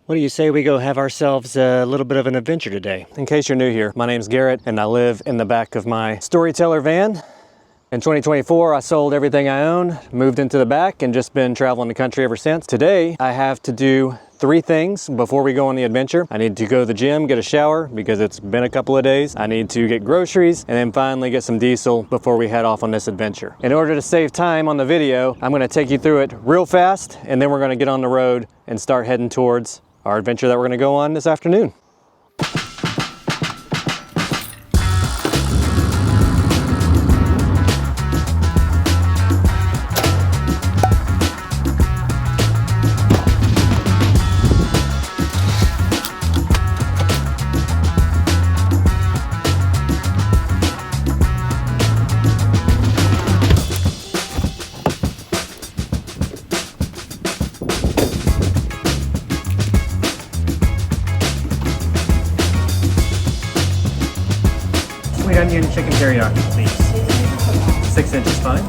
What do you say we go have ourselves a little bit of an adventure today? In case you're new here, my name's Garrett and I live in the back of my Storyteller van. In 2024, I sold everything I owned, moved into the back, and just been traveling the country ever since. Today, I have to do 3 things before we go on the adventure. I need to go to the gym, get a shower because it's been a couple of days. I need to get groceries and then finally get some diesel before we head off on this adventure. In order to save time on the video, I'm gonna take you through it real fast and then we're gonna get on the road and start heading towards our adventure that we're gonna go on this afternoon. Sweet onion chicken teriyaki, please. 6 inches fine.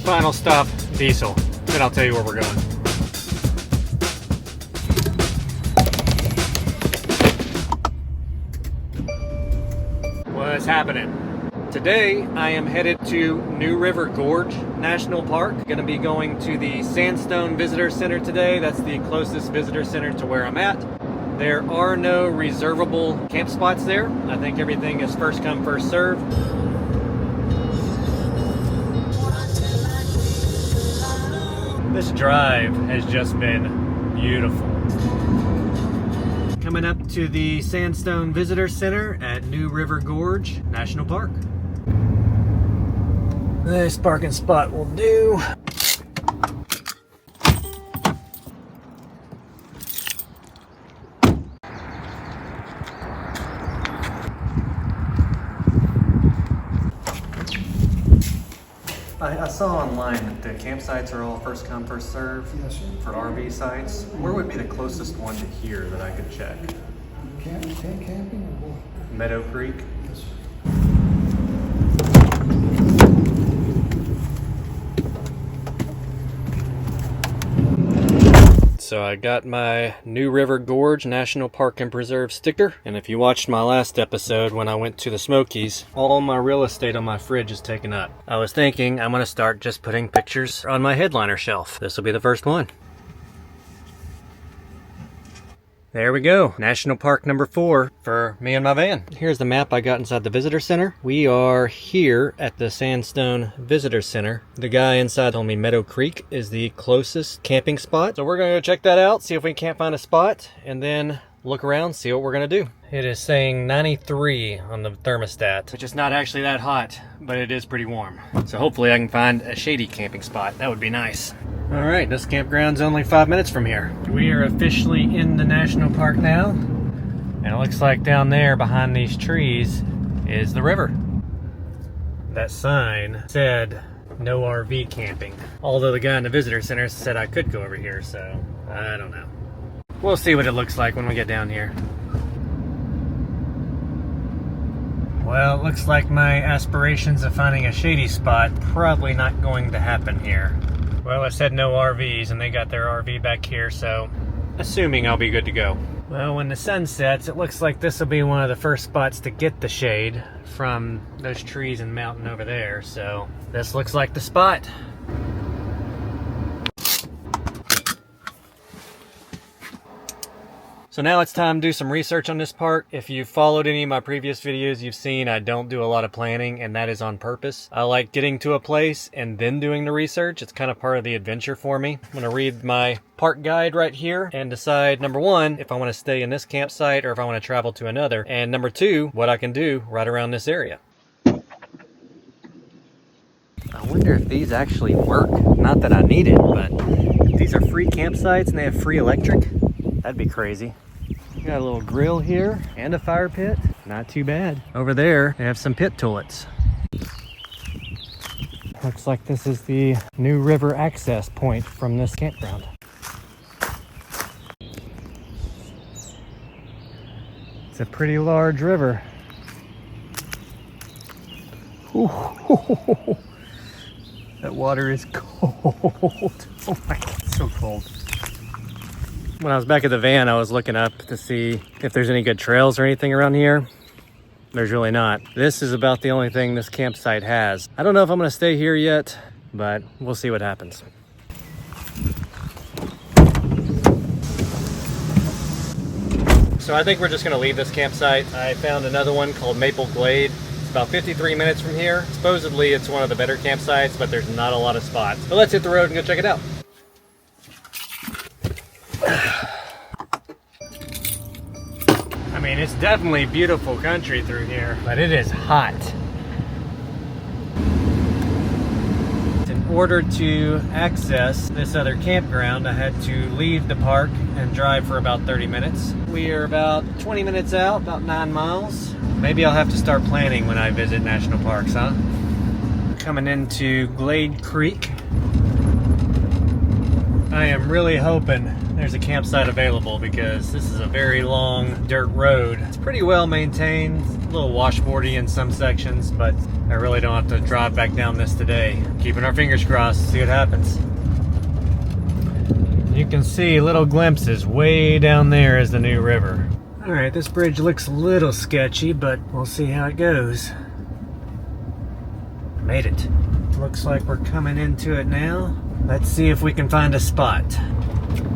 Final stop, diesel. Then I'll tell you where we're going. What's happening? Today I am headed to New River Gorge National Park. Gonna be going to the Sandstone Visitor Center today. That's the closest visitor center to where I'm at. There are no reservable camp spots there. I think everything is first come, first serve. This drive has just been beautiful. Coming up to the Sandstone Visitor Center at New River Gorge National Park. This parking spot will do. I saw online that the campsites are all first come, first serve. Yes, sir. For RV sites. Where would be the closest one to here that I could check? Tent camping or what? Meadow Creek? Yes, sir. So I got my New River Gorge National Park and Preserve sticker. And if you watched my last episode when I went to the Smokies, all my real estate on my fridge is taken up. I was thinking I'm gonna start just putting pictures on my headliner shelf. This will be the first one. There we go, National Park number 4 for me and my van. Here's the map I got inside the visitor center. We are here at the Sandstone Visitor Center. The guy inside told me Meadow Creek is the closest camping spot. So we're gonna go check that out, see if we can't find a spot, and then look around, see what we're gonna do. It is saying 93 on the thermostat, which is not actually that hot, but it is pretty warm. So hopefully I can find a shady camping spot. That would be nice. All right, this campground's only 5 minutes from here. We are officially in the national park now, and it looks like down there behind these trees is the river. That sign said no RV camping, although the guy in the visitor center said I could go over here, so I don't know. We'll see what it looks like when we get down here. Well, it looks like my aspirations of finding a shady spot probably not going to happen here. Well, I said no RVs, and they got their RV back here, so assuming I'll be good to go. Well, when the sun sets, it looks like this will be one of the first spots to get the shade from those trees and mountain over there, so this looks like the spot. So now it's time to do some research on this park. If you've followed any of my previous videos, you've seen I don't do a lot of planning, and that is on purpose. I like getting to a place and then doing the research. It's kind of part of the adventure for me. I'm gonna read my park guide right here and decide, number 1, if I want to stay in this campsite or if I want to travel to another, and number 2, what I can do right around this area. I wonder if these actually work. Not that I need it, but these are free campsites and they have free electric. That'd be crazy. Got a little grill here and a fire pit. Not too bad. Over there, they have some pit toilets. Looks like this is the new river access point from this campground. It's a pretty large river. Ooh, that water is cold. Oh my God, it's so cold. When I was back at the van, I was looking up to see if there's any good trails or anything around here. There's really not. This is about the only thing this campsite has. I don't know if I'm gonna stay here yet, but we'll see what happens. So I think we're just gonna leave this campsite. I found another one called Maple Glade. It's about 53 minutes from here. Supposedly it's one of the better campsites, but there's not a lot of spots. But let's hit the road and go check it out. I mean, it's definitely beautiful country through here, but it is hot. In order to access this other campground, I had to leave the park and drive for about 30 minutes. We are about 20 minutes out, about 9 miles. Maybe I'll have to start planning when I visit national parks, huh? Coming into Glade Creek. I am really hoping there's a campsite available because this is a very long dirt road. It's pretty well maintained, a little washboardy in some sections, but I really don't have to drive back down this today. Keeping our fingers crossed, see what happens. You can see little glimpses way down there is the new river. All right, this bridge looks a little sketchy, but we'll see how it goes. Made it. Looks like we're coming into it now. Let's see if we can find a spot.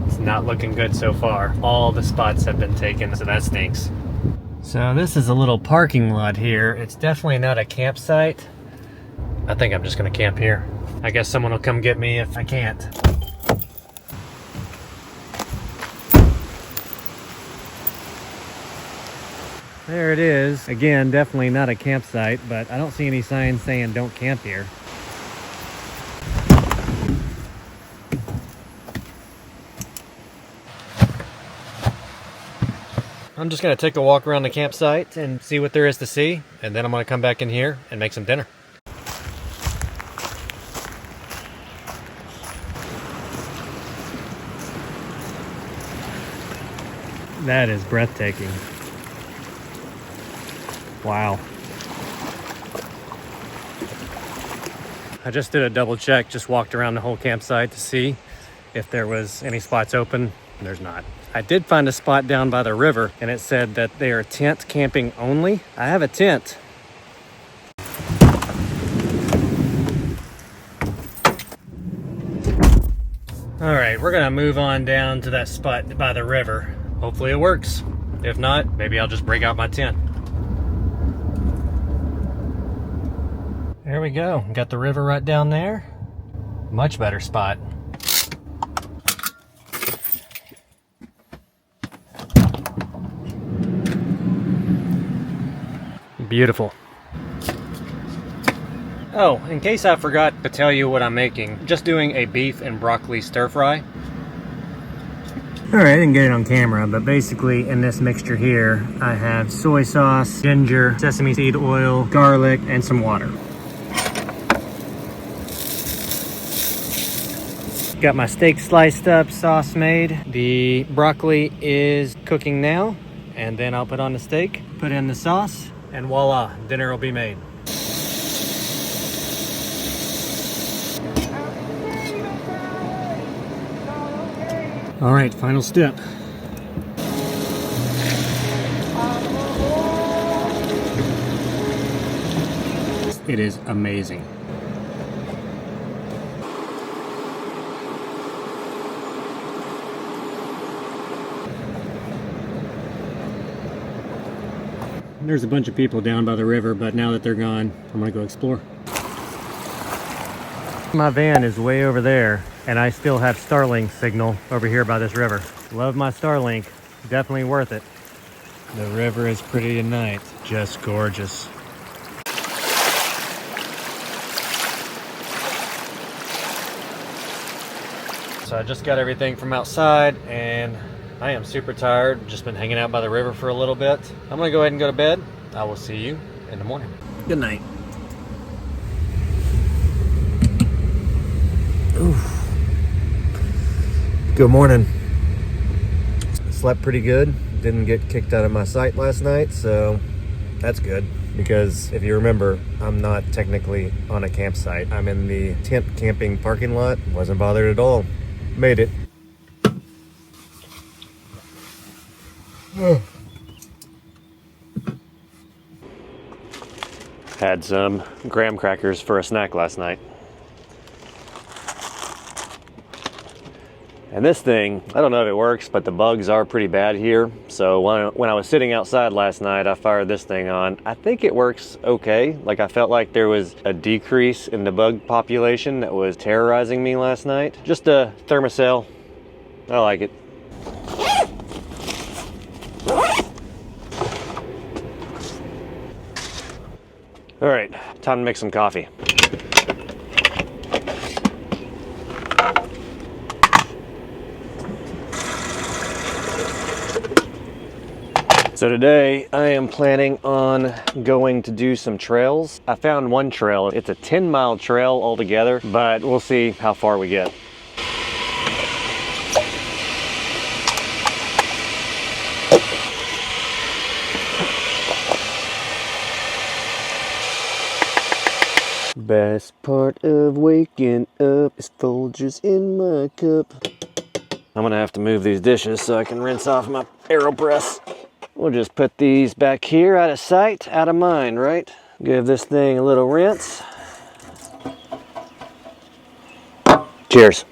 It's not looking good so far. All the spots have been taken, so that stinks. So this is a little parking lot here. It's definitely not a campsite. I think I'm just gonna camp here. I guess someone will come get me if I can't. There it is. Again, definitely not a campsite, but I don't see any signs saying don't camp here. I'm just gonna take a walk around the campsite and see what there is to see, and then I'm gonna come back in here and make some dinner. That is breathtaking. Wow. I just did a double check, just walked around the whole campsite to see if there was any spots open. There's not. I did find a spot down by the river, and it said that they are tent camping only. I have a tent. All right, we're gonna move on down to that spot by the river. Hopefully it works. If not, maybe I'll just break out my tent. There we go. Got the river right down there. Much better spot. Beautiful. Oh, in case I forgot to tell you what I'm making, just doing a beef and broccoli stir fry. Alright, I didn't get it on camera, but basically in this mixture here, I have soy sauce, ginger, sesame seed oil, garlic, and some water. Got my steak sliced up, sauce made. The broccoli is cooking now, and then I'll put on the steak, put in the sauce, and voila, dinner will be made. All right, final step. It is amazing. There's a bunch of people down by the river, but now that they're gone, I'm gonna go explore. My van is way over there, and I still have Starlink signal over here by this river. Love my Starlink, definitely worth it. The river is pretty tonight, just gorgeous. So I just got everything from outside, and I am super tired. Just been hanging out by the river for a little bit. I'm gonna go ahead and go to bed. I will see you in the morning. Good night. Oof. Good morning. Slept pretty good. Didn't get kicked out of my sight last night, so that's good. Because if you remember, I'm not technically on a campsite. I'm in the tent camping parking lot. Wasn't bothered at all. Made it. Had some graham crackers for a snack last night. And this thing, I don't know if it works, but the bugs are pretty bad here. So when I was sitting outside last night, I fired this thing on. I think it works okay. Like, I felt like there was a decrease in the bug population that was terrorizing me last night. Just a thermocell. I like it. All right, time to make some coffee. So today I am planning on going to do some trails. I found one trail. It's a 10-mile trail altogether, but we'll see how far we get. Best part of waking up is Folgers in my cup. I'm gonna have to move these dishes so I can rinse off my AeroPress. We'll just put these back here, out of sight, out of mind, right? Give this thing a little rinse. Cheers.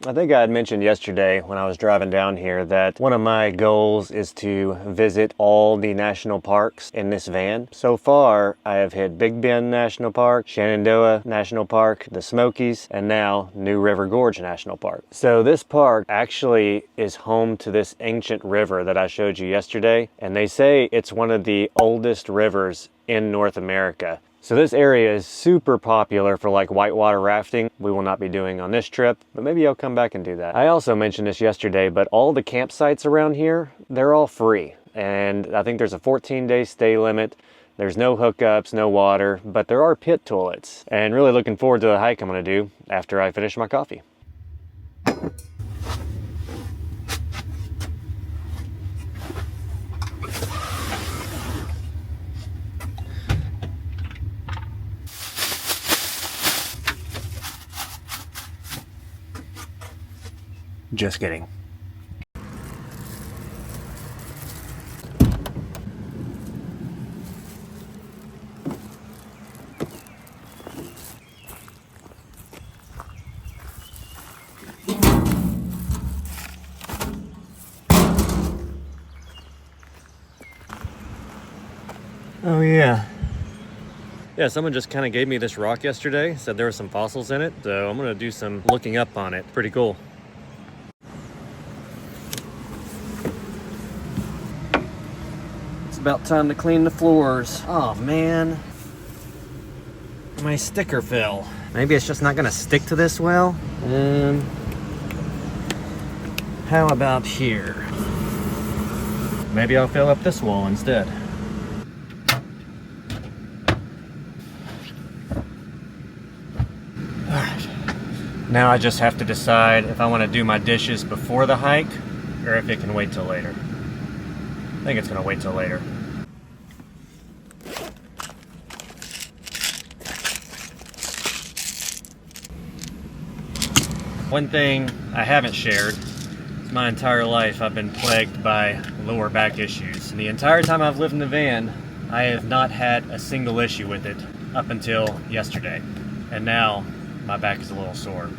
I think I had mentioned yesterday when I was driving down here that one of my goals is to visit all the national parks in this van. So far, I have hit Big Bend National Park, Shenandoah National Park, the Smokies, and now New River Gorge National Park. So this park actually is home to this ancient river that I showed you yesterday, and they say it's one of the oldest rivers in North America. So this area is super popular for like whitewater rafting. We will not be doing on this trip, but maybe I'll come back and do that. I also mentioned this yesterday, but all the campsites around here, they're all free. And I think there's a 14-day stay limit. There's no hookups, no water, but there are pit toilets. And really looking forward to the hike I'm gonna do after I finish my coffee. Just kidding. Oh yeah. Yeah, someone just kind of gave me this rock yesterday, said there were some fossils in it, so I'm gonna do some looking up on it. Pretty cool. About time to clean the floors. Oh man, my sticker fell. Maybe it's just not gonna stick to this well. How about here? Maybe I'll fill up this wall instead. Alright, now I just have to decide if I want to do my dishes before the hike or if it can wait till later. I think it's gonna wait till later. One thing I haven't shared is my entire life I've been plagued by lower back issues. And the entire time I've lived in the van, I have not had a single issue with it up until yesterday. And now my back is a little sore.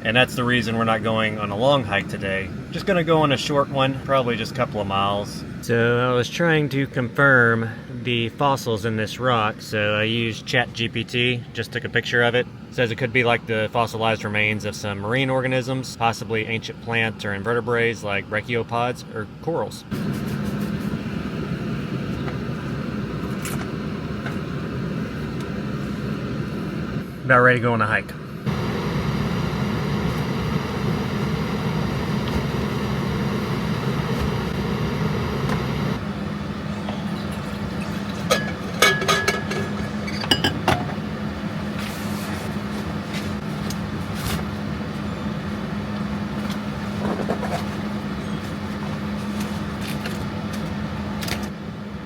And that's the reason we're not going on a long hike today. Just gonna go on a short one, probably just a couple of miles. So I was trying to confirm the fossils in this rock, so I used ChatGPT, just took a picture of it. It says it could be like the fossilized remains of some marine organisms, possibly ancient plant or invertebrates like brachiopods or corals. About ready to go on a hike.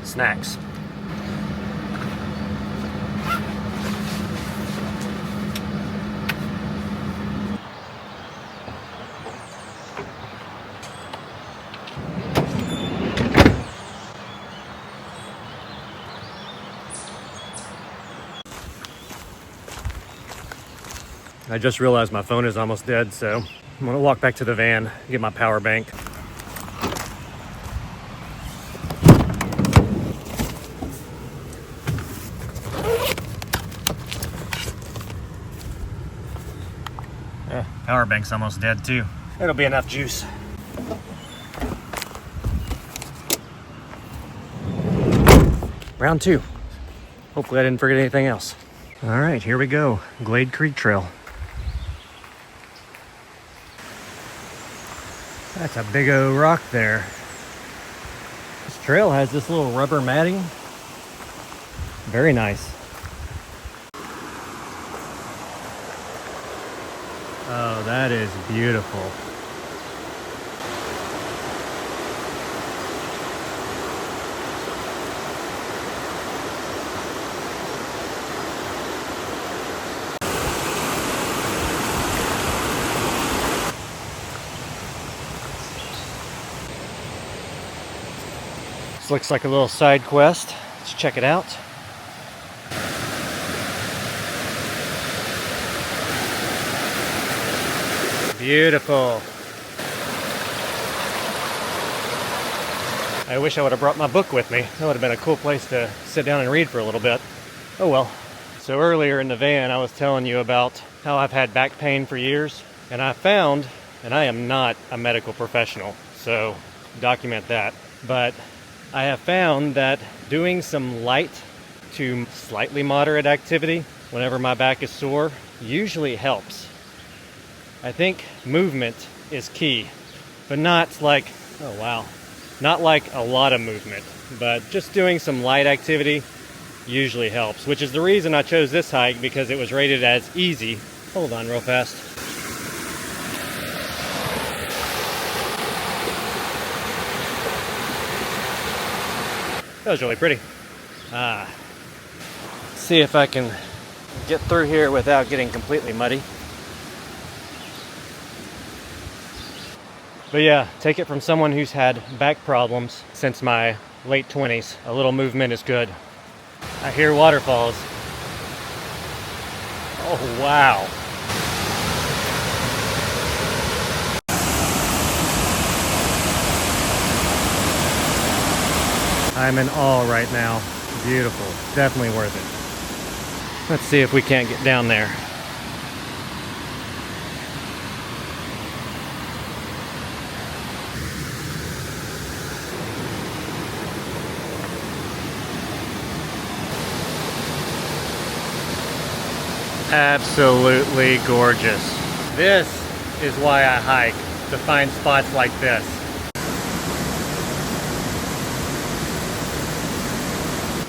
Snacks. I just realized my phone is almost dead, so I'm gonna walk back to the van, get my power bank. Power bank's almost dead too. It'll be enough juice. Round 2. Hopefully I didn't forget anything else. All right, here we go. Glade Creek Trail. That's a big old rock there. This trail has this little rubber matting. Very nice. Oh, that is beautiful. This looks like a little side quest. Let's check it out. Beautiful. I wish I would have brought my book with me. That would have been a cool place to sit down and read for a little bit. Oh well. So earlier in the van, I was telling you about how I've had back pain for years, and I found, and I am not a medical professional, so document that, but I have found that doing some light to slightly moderate activity whenever my back is sore usually helps. I think movement is key, but not like, oh wow, not like a lot of movement, but just doing some light activity usually helps, which is the reason I chose this hike, because it was rated as easy. Hold on real fast. That was really pretty. See if I can get through here without getting completely muddy. But yeah, take it from someone who's had back problems since my late 20s. A little movement is good. I hear waterfalls. Oh, wow. I'm in awe right now. Beautiful. Definitely worth it. Let's see if we can't get down there. Absolutely gorgeous. This is why I hike, to find spots like this.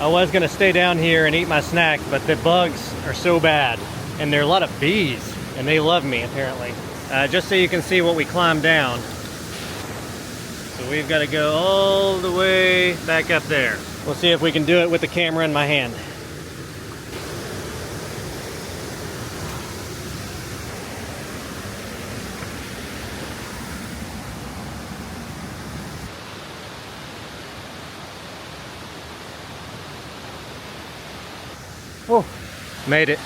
I was gonna stay down here and eat my snack, but the bugs are so bad, and there are a lot of bees, and they love me apparently. Just so you can see what we climbed down. So we've got to go all the way back up there. We'll see if we can do it with the camera in my hand. Oh, made it.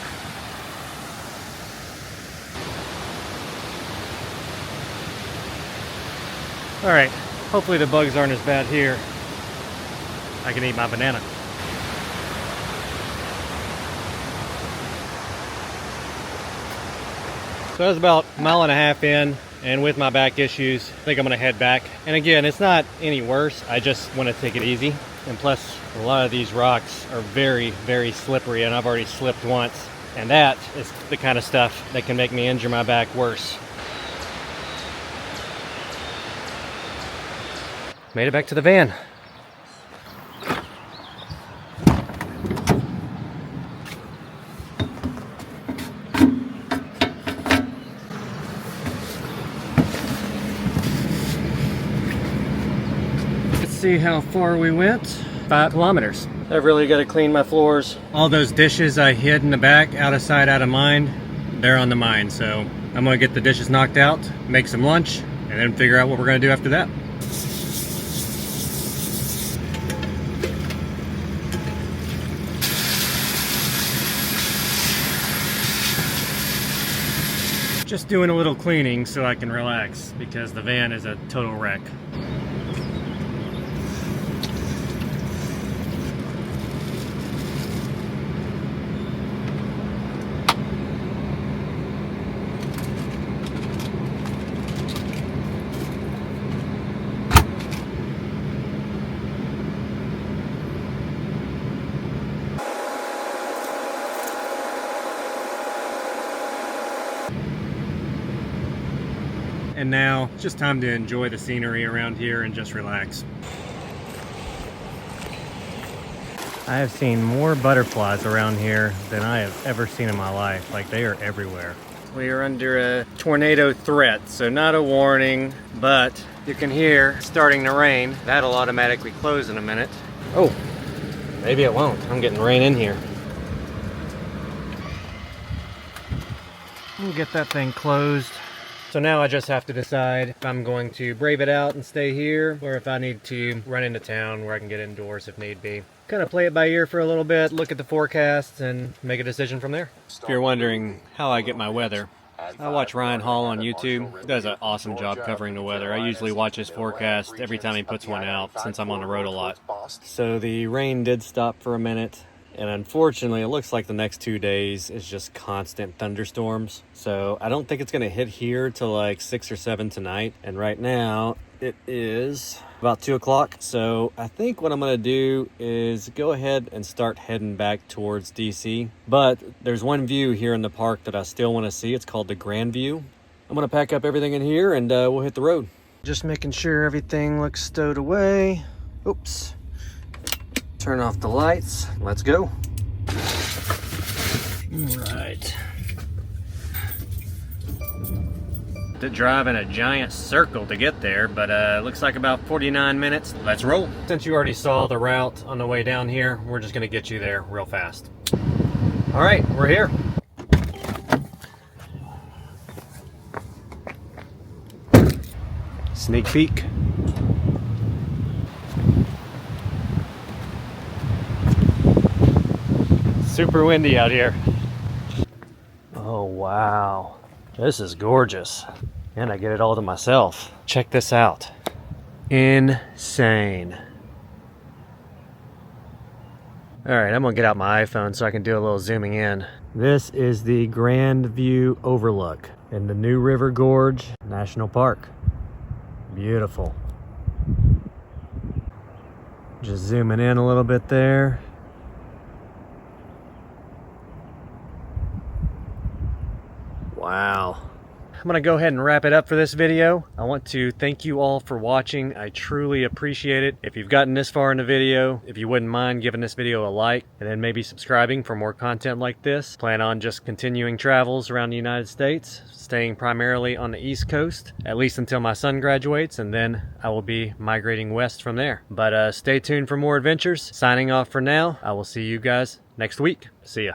All right, hopefully the bugs aren't as bad here. I can eat my banana. So I was about a mile and a half in, and with my back issues, I think I'm gonna head back. And again, it's not any worse, I just wanna take it easy. And plus, a lot of these rocks are very, very slippery, and I've already slipped once. And that is the kind of stuff that can make me injure my back worse. Made it back to the van. Let's see how far we went. 5 kilometers. I've really got to clean my floors. All those dishes I hid in the back, out of sight, out of mind, they're on the mind. So I'm gonna get the dishes knocked out, make some lunch, and then figure out what we're gonna do after that. Just doing a little cleaning so I can relax because the van is a total wreck. And now, it's just time to enjoy the scenery around here and just relax. I have seen more butterflies around here than I have ever seen in my life. Like, they are everywhere. We are under a tornado threat, so not a warning, but you can hear it's starting to rain. That'll automatically close in a minute. Oh, maybe it won't. I'm getting rain in here. We'll get that thing closed. So now I just have to decide if I'm going to brave it out and stay here, or if I need to run into town where I can get indoors if need be. Kind of play it by ear for a little bit, look at the forecasts, and make a decision from there. If you're wondering how I get my weather, I watch Ryan Hall on YouTube. He does an awesome job covering the weather. I usually watch his forecast every time he puts one out since I'm on the road a lot. So the rain did stop for a minute. And unfortunately, it looks like the next 2 days is just constant thunderstorms. So I don't think it's going to hit here till like 6 or 7 tonight. And right now it is about 2 o'clock. So I think what I'm going to do is go ahead and start heading back towards DC. But there's one view here in the park that I still want to see. It's called the Grandview. I'm going to pack up everything in here and we'll hit the road. Just making sure everything looks stowed away. Oops. Turn off the lights. Let's go. Right. To drive in a giant circle to get there, but looks like about 49 minutes. Let's roll. Since you already saw the route on the way down here, we're just gonna get you there real fast. All right, we're here. Sneak peek. Super windy out here. Oh wow, this is gorgeous. And I get it all to myself. Check this out. Insane. All right, I'm gonna get out my iPhone so I can do a little zooming in. This is the Grandview overlook in the new River Gorge National Park. Beautiful. Just zooming in a little bit there. Wow. I'm gonna go ahead and wrap it up for this video. I want to thank you all for watching. I truly appreciate it. If you've gotten this far in the video, if you wouldn't mind giving this video a like and then maybe subscribing for more content like this. Plan on just continuing travels around the United States, staying primarily on the East Coast, at least until my son graduates, and then I will be migrating west from there. But stay tuned for more adventures. Signing off for now. I will see you guys next week. See ya.